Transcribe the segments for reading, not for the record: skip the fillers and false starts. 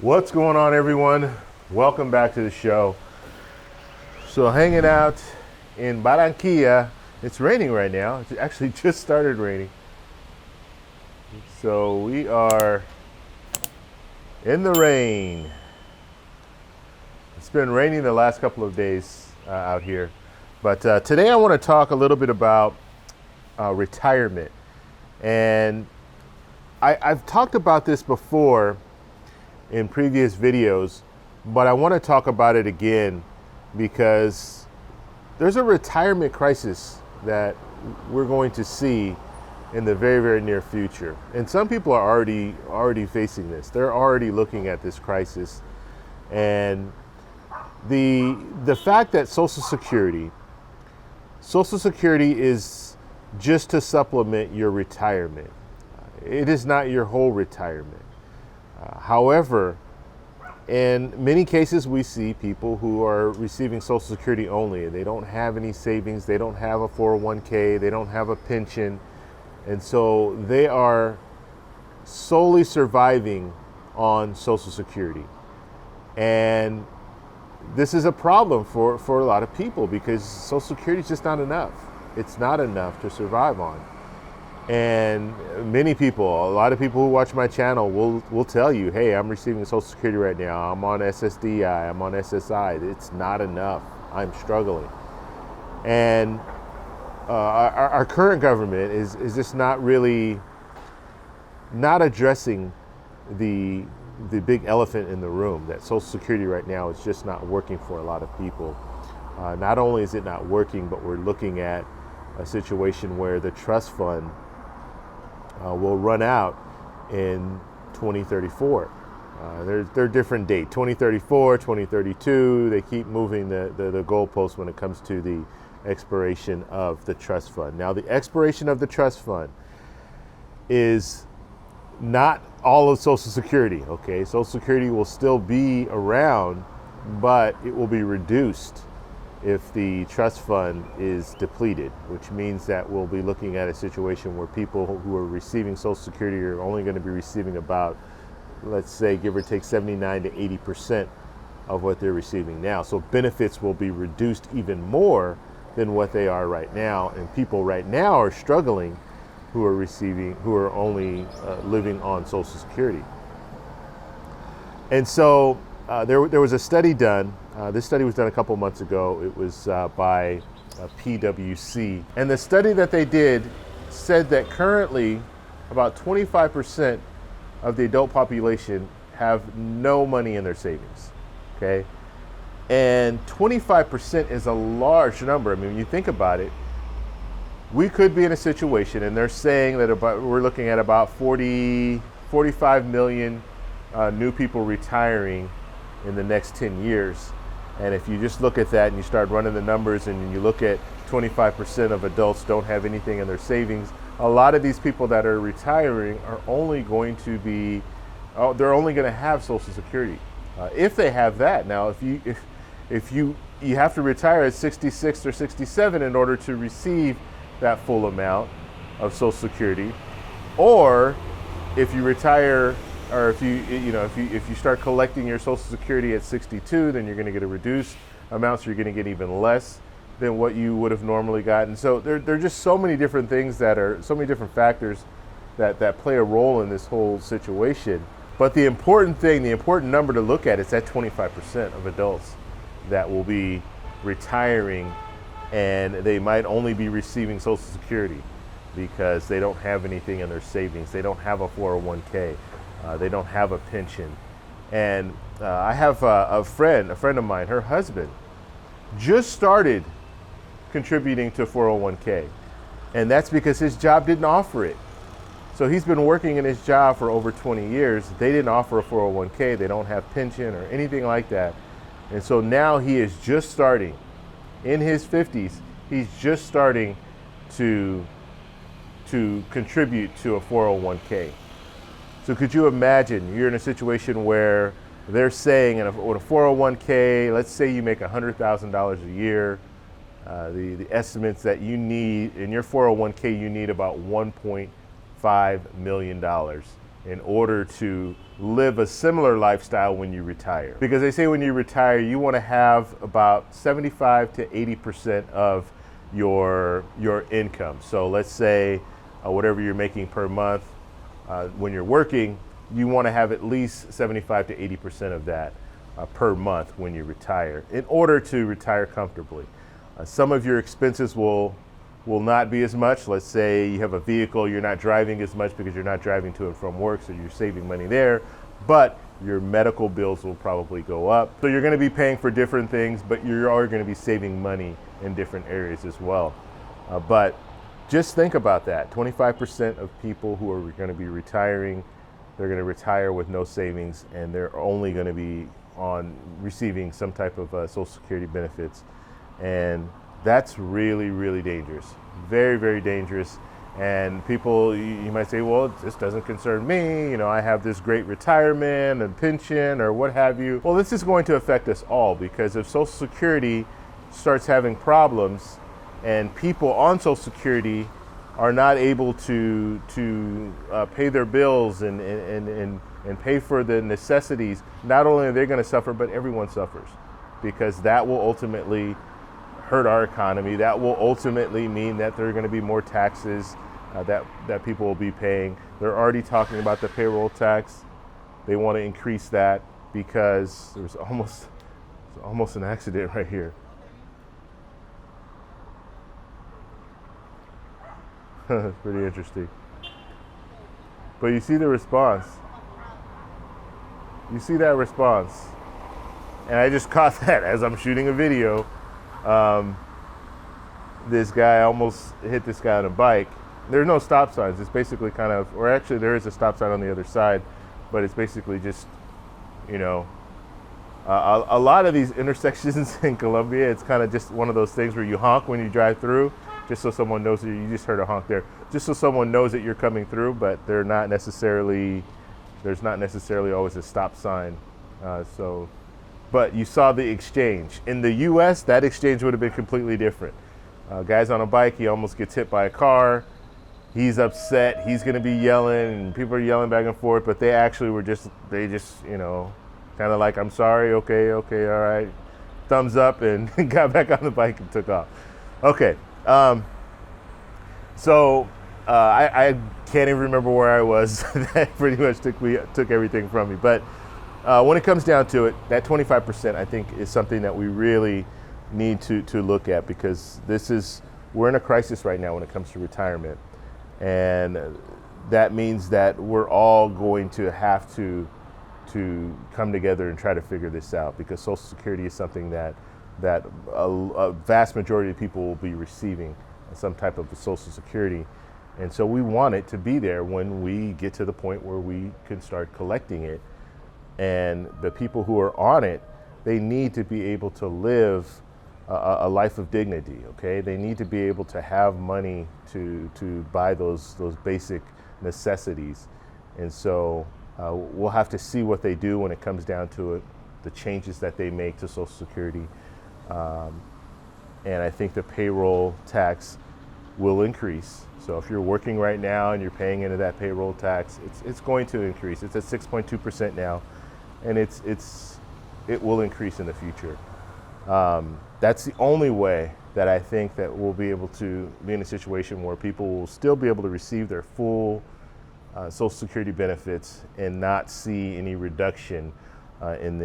What's going on, everyone? Welcome back to the show. So hanging out in Barranquilla. It's raining right now. It actually just started raining. So we are in the rain. It's been raining the last couple of days out here. But today I want to talk a little bit about retirement. And I've talked about this before in previous videos, but I want to talk about it again because there's a retirement crisis that we're going to see in the very, very near future. And some people are already facing this. They're already looking at this crisis. And the fact that Social Security is just to supplement your retirement. It is not your whole retirement. However, in many cases, we see people who are receiving Social Security only. They don't have any savings. They don't have a 401k. They don't have a pension. And so they are solely surviving on Social Security. And this is a problem for a lot of people because Social Security is just not enough. It's not enough to survive on. And many people, a lot of people who watch my channel will tell you, hey, I'm receiving Social Security right now. I'm on SSDI, I'm on SSI. It's not enough. I'm struggling. And our current government is just not addressing the big elephant in the room, that Social Security right now is just not working for a lot of people. Not only is it not working, but we're looking at a situation where the trust fund will run out in 2034. They're different dates, 2034, 2032. They keep moving the goalposts when it comes to the expiration of the trust fund. Now, the expiration of the trust fund is not all of Social Security, okay? Social Security will still be around, but it will be reduced if the trust fund is depleted, which means that we'll be looking at a situation where people who are receiving Social Security are only going to be receiving about, let's say, give or take 79 to 80% of what they're receiving now. So benefits will be reduced even more than what they are right now. And people right now are struggling who are only living on Social Security. And so there was a study done. This study was done a couple months ago. It was by PwC. And the study that they did said that currently about 25% of the adult population have no money in their savings, okay? And 25% is a large number. I mean, when you think about it, we could be in a situation, and they're saying that we're looking at about 45 million new people retiring in the next 10 years. And if you just look at that and you start running the numbers and you look at 25% of adults don't have anything in their savings, a lot of these people that are retiring are only going to be, they're only going to have Social Security. If they have that. Now, if you have to retire at 66 or 67 in order to receive that full amount of Social Security, or if you retire, or if you start collecting your Social Security at 62, then you're going to get a reduced amount, so you're going to get even less than what you would have normally gotten. So there are just so many different things so many different factors that play a role in this whole situation. But the important number to look at is that 25% of adults that will be retiring, and they might only be receiving Social Security because they don't have anything in their savings. They don't have a 401k. They don't have a pension. And I have a friend of mine, her husband, just started contributing to 401k. And that's because his job didn't offer it. So he's been working in his job for over 20 years. They didn't offer a 401k. They don't have pension or anything like that. And so now he is just starting, in his 50s, he's just starting to contribute to a 401k. So could you imagine you're in a situation where they're saying with a 401k, let's say you make $100,000 a year, the estimates that you need in your 401k, you need about $1.5 million in order to live a similar lifestyle when you retire. Because they say when you retire, you want to have about 75 to 80% of your income. So let's say whatever you're making per month when you're working, you want to have at least 75 to 80% of that per month when you retire in order to retire comfortably. Some of your expenses will not be as much. Let's say you have a vehicle, you're not driving as much because you're not driving to and from work, so you're saving money there, but your medical bills will probably go up. So you're going to be paying for different things, but you are going to be saving money in different areas as well. But just think about that. 25% of people who are going to be retiring, they're going to retire with no savings, and they're only going to be receiving some type of Social Security benefits. And that's really, really dangerous. Very, very dangerous. And people, you might say, well, this doesn't concern me. You know, I have this great retirement and pension or what have you. Well, this is going to affect us all, because if Social Security starts having problems and people on Social Security are not able to pay their bills and pay for the necessities, not only are they going to suffer, but everyone suffers, because that will ultimately hurt our economy. That will ultimately mean that there are going to be more taxes that people will be paying. They're already talking about the payroll tax. They want to increase that because there's almost an accident right here. It's pretty interesting. But you see the response. You see that response. And I just caught that as I'm shooting a video. This guy almost hit this guy on a bike. There's no stop signs. It's basically kind of, or actually there is a stop sign on the other side, but it's basically just, you know, a lot of these intersections in Colombia, it's kind of just one of those things where you honk when you drive through, just so someone knows that you just heard a honk there, just so someone knows that you're coming through, but there's not necessarily always a stop sign. But you saw the exchange. In the US, that exchange would have been completely different. Guy's on a bike, he almost gets hit by a car. He's upset, he's gonna be yelling, and people are yelling back and forth, but they actually were just, you know, kind of like, I'm sorry, okay, all right, thumbs up, and got back on the bike and took off. Okay, so I can't even remember where I was. That pretty much took everything from me. But when it comes down to it, that 25% I think is something that we really need to look at, because we're in a crisis right now when it comes to retirement. And that means that we're all going to have to come together and try to figure this out, because Social Security is something that a vast majority of people will be receiving some type of Social Security. And so we want it to be there when we get to the point where we can start collecting it. And the people who are on it, they need to be able to live a life of dignity, okay? They need to be able to have money to buy those basic necessities. And so we'll have to see what they do when it comes down to it, the changes that they make to Social Security. And I think the payroll tax will increase. So if you're working right now and you're paying into that payroll tax, it's going to increase. It's at 6.2% now, and it will increase in the future. That's the only way that I think that we'll be able to be in a situation where people will still be able to receive their full Social Security benefits and not see any reduction in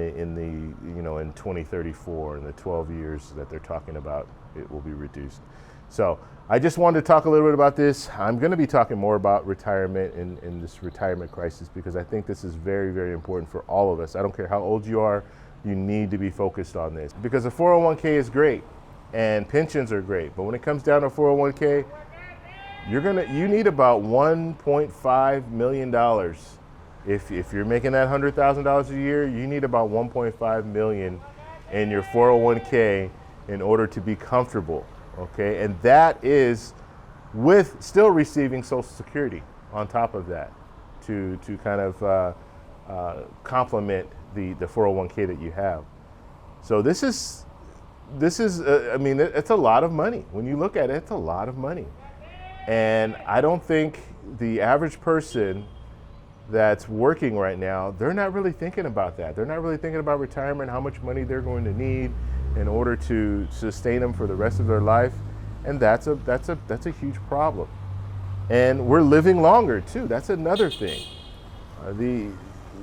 2034, in the 12 years that they're talking about, it will be reduced. So I just wanted to talk a little bit about this. I'm going to be talking more about retirement and this retirement crisis, because I think this is very, very important for all of us. I don't care how old you are, you need to be focused on this, because a 401k is great and pensions are great, but when it comes down to 401k, you need about $1.5 million. If you're making that $100,000 a year, you need about $1.5 million in your 401k in order to be comfortable, okay? And that is with still receiving Social Security on top of that to kind of complement the 401k that you have. So this is I mean, it's a lot of money. When you look at it, it's a lot of money. And I don't think the average person that's working right now, they're not really thinking about that. They're not really thinking about retirement, how much money they're going to need in order to sustain them for the rest of their life. And that's a huge problem. And we're living longer too. That's another thing.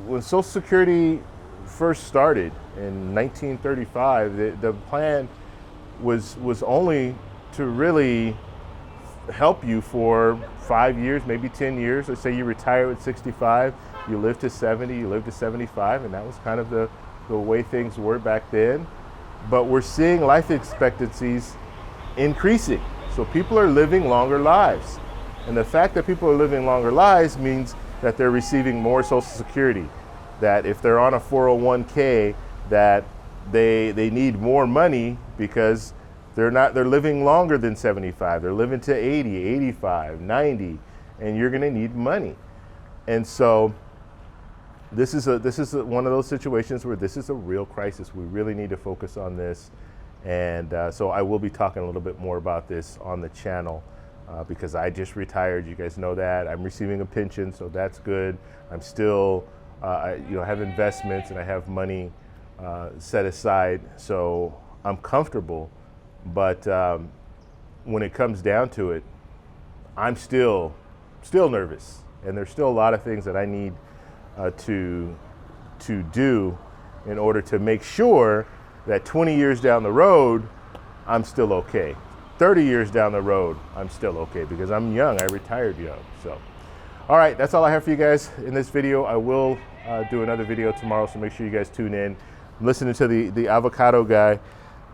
When Social Security first started in 1935, the plan was only to really help you for 5 years, maybe 10 years. Let's say you retire at 65, you live to 70, you live to 75, and that was kind of the way things were back then. But we're seeing life expectancies increasing. So people are living longer lives. And the fact that people are living longer lives means that they're receiving more Social Security, that if they're on a 401k, that they need more money because they're living longer than 75. They're living to 80, 85, 90, and you're going to need money. And so this is one of those situations where this is a real crisis. We really need to focus on this. And so I will be talking a little bit more about this on the channel because I just retired. You guys know that. I'm receiving a pension, so that's good. I'm still, I have investments and I have money set aside, so I'm comfortable. But when it comes down to it, I'm still nervous, and there's still a lot of things that I need to do in order to make sure that 20 years down the road, I'm still okay. 30 years down the road, I'm still okay because I'm young. I retired young. So, all right, that's all I have for you guys in this video. I will do another video tomorrow, so make sure you guys tune in. I'm listening to the avocado guy.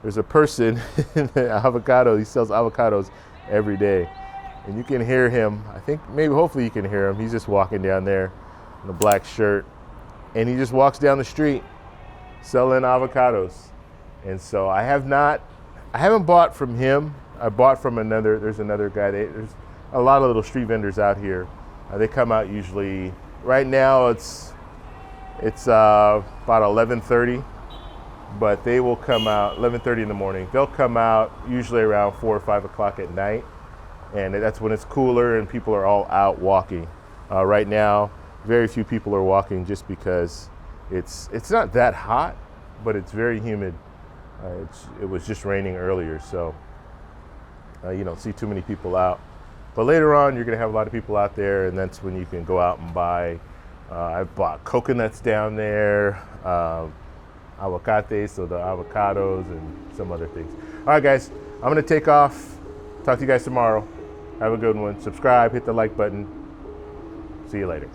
There's a person in the avocado, he sells avocados every day. And you can hear him, hopefully you can hear him. He's just walking down there in a black shirt. And he just walks down the street selling avocados. And so I haven't bought from him. I bought from there's another guy. There's a lot of little street vendors out here. They come out usually, right now it's about 11:30. But they will come out 11:30 in the morning. They'll come out usually around 4 or 5 o'clock at night, and that's when it's cooler and people are all out walking. Right now, very few people are walking just because it's not that hot, but it's very humid. It was just raining earlier, so you don't see too many people out. But later on, you're gonna have a lot of people out there, and that's when you can go out and buy. I've bought coconuts down there. Aguacates, so the avocados and some other things. All right, guys, I'm going to take off. Talk to you guys tomorrow. Have a good one. Subscribe, hit the like button. See you later.